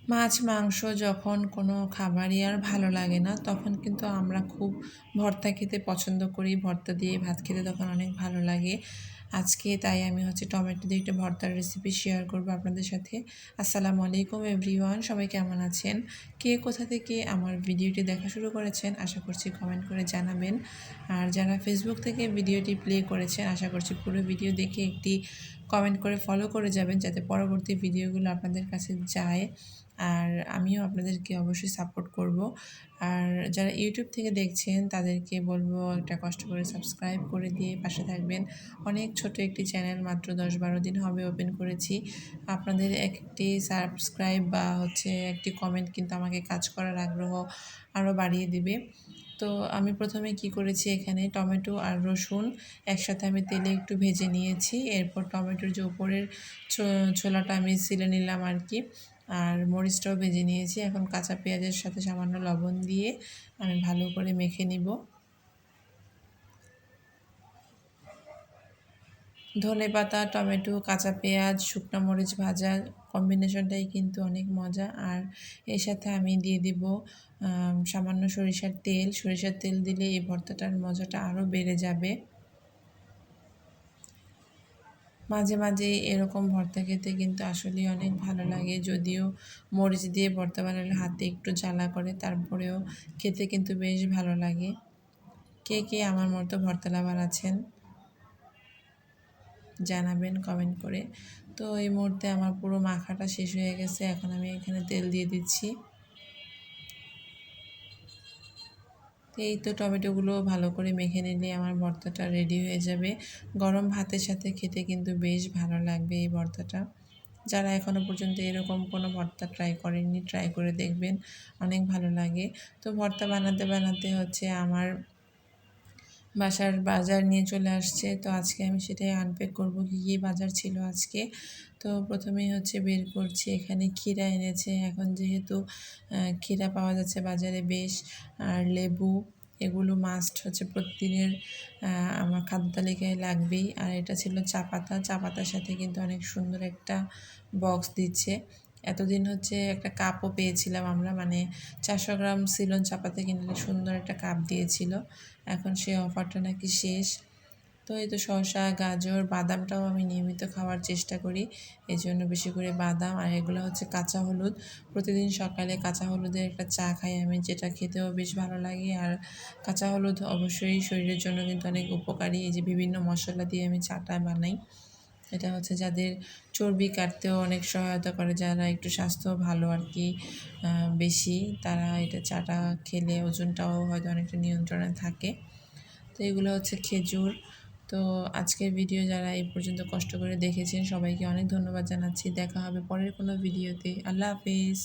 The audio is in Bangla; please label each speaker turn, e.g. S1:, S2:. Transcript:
S1: মাছ মাংস যখন কোনো খাবারই আর ভালো লাগে না তখন কিন্তু আমরা খুব ভর্তা খেতে পছন্দ করি। ভর্তা দিয়ে ভাত খেতে তখন অনেক ভালো লাগে। আজকে তাই আমি টমেটো দিয়ে একটা ভর্তার রেসিপি শেয়ার করব আপনাদের সাথে। আসসালামু আলাইকুম এভরিওয়ান, সবাই কেমন আছেন? কে কোথা থেকে আমার ভিডিওটি দেখা শুরু করেছেন আশা করছি কমেন্ট করে জানাবেন। আর যারা ফেসবুক থেকে ভিডিওটি প্লে করেছেন আশা করছি পুরো ভিডিও দেখে একটি কমেন্ট করে ফলো করে যাবেন যাতে পরবর্তী ভিডিওগুলো আপনাদের কাছে যায়। আর আমিও আপনাদেরকে অবশ্যই সাপোর্ট করব। আর যারা ইউটিউব থেকে দেখছেন তাদেরকে বলবো একটা কষ্ট করে সাবস্ক্রাইব করে দিয়ে পাশে থাকবেন। অনেক ছোট একটি চ্যানেল, মাত্র 10-12 দিন হবে ওপেন করেছি। আপনাদের একটি সাবস্ক্রাইব বা একটি কমেন্ট কিন্তু আমাকে কাজ করার আগ্রহ আরও বাড়িয়ে দিবে। তো আমি প্রথমে কি করেছি, এখানে টমেটো আর রসুন একসাথে আমি তেলে একটু ভেজে নিয়েছি। এরপর টমেটোর যে উপরের ছোলাটা আমি ছিলে নিলাম আর কি। আর মরিচটাও ভেজে নিয়েছি। এখন কাঁচা পেঁয়াজের সাথে সামান্য লবণ দিয়ে আমি ভালো করে মেখে নিব। ধনেপাতা, টমেটো, কাঁচা পেঁয়াজ, শুকনো মরিচ ভাজা কম্বিনেশনটাই কিন্তু অনেক মজা। আর এর সাথে আমি দিয়ে দিব সামান্য সরিষার তেল। সরিষার তেল দিলে এই ভর্তাটার মজাটা আরও বেড়ে যাবে। মাঝে মাঝে এরকম ভর্তা খেতে কিন্তু আসলেই অনেক ভালো লাগে। যদিও মরিচ দিয়ে ভর্তা বানালে হাতে একটু জ্বালা করে, তারপরেও খেতে কিন্তু বেশ ভালো লাগে। কে কে আমার মতো ভর্তা লাভার আছেন জানাবেন কমেন্ট করে। তো এই মুহূর্তে আমার পুরো মাখাটা শেষ হয়ে গেছে। এখন আমি এখানে তেল দিয়ে দিচ্ছি। এই তো টমেটোগুলো ভালো করে মেখে নিলে আমার ভর্তাটা রেডি হয়ে যাবে। গরম ভাতের সাথে খেতে কিন্তু বেশ ভালো লাগবে এই ভর্তাটা। যারা এখনও পর্যন্ত এরকম কোনো ভর্তা ট্রাই করেননি, ট্রাই করে দেখবেন, অনেক ভালো লাগে। তো ভর্তা বানাতে বানাতে আমার বাসার বাজার নিয়ে চলে আসছে। তো আজকে আমি সেটাই আনপ্যাক করব, কী কী বাজার ছিল আজকে। তো প্রথমেই বের করছি, এখানে ক্ষীরা এনেছে। এখন যেহেতু ক্ষীরা পাওয়া যাচ্ছে বাজারে বেশ, আর লেবু, এগুলো মাস্ট প্রতিদিনের আমার খাদ্য তালিকায় লাগবেই। আর এটা ছিল চা পাতা। চা পাতার সাথে কিন্তু অনেক সুন্দর একটা বক্স দিচ্ছে। এতদিন একটা কাপও পেয়েছিলাম আমরা, মানে 400 গ্রাম সিলন চা পাতা কিনলে সুন্দর একটা কাপ দিয়েছিল। এখন সেই অফারটা নাকি শেষ। তো এই তো শসা, গাজর, বাদামটাও আমি নিয়মিত খাওয়ার চেষ্টা করি। এই জন্য বেশি করে বাদাম। আর এগুলো কাঁচা হলুদ। প্রতিদিন সকালে কাঁচা হলুদের একটা চা খাই আমি, যেটা খেতেও বেশ ভালো লাগে। আর কাঁচা হলুদ অবশ্যই শরীরের জন্য কিন্তু অনেক উপকারী। এই যে বিভিন্ন মশলা দিয়ে আমি চাটা বানাই, এটা যাদের চর্বি কাটতেও অনেক সহায়তা করে, যারা একটু স্বাস্থ্য ভালো আর কি বেশি, তারা এটা চাটা খেলে ওজনটাও হয়তো অনেকটা নিয়ন্ত্রণে থাকে। তো এগুলো খেজুর। তো আজকের ভিডিও যারা এই পর্যন্ত কষ্ট করে দেখেছেন সবাইকে অনেক ধন্যবাদ জানাচ্ছি। দেখা হবে পরের কোনো ভিডিওতে। আল্লাহ হাফিজ।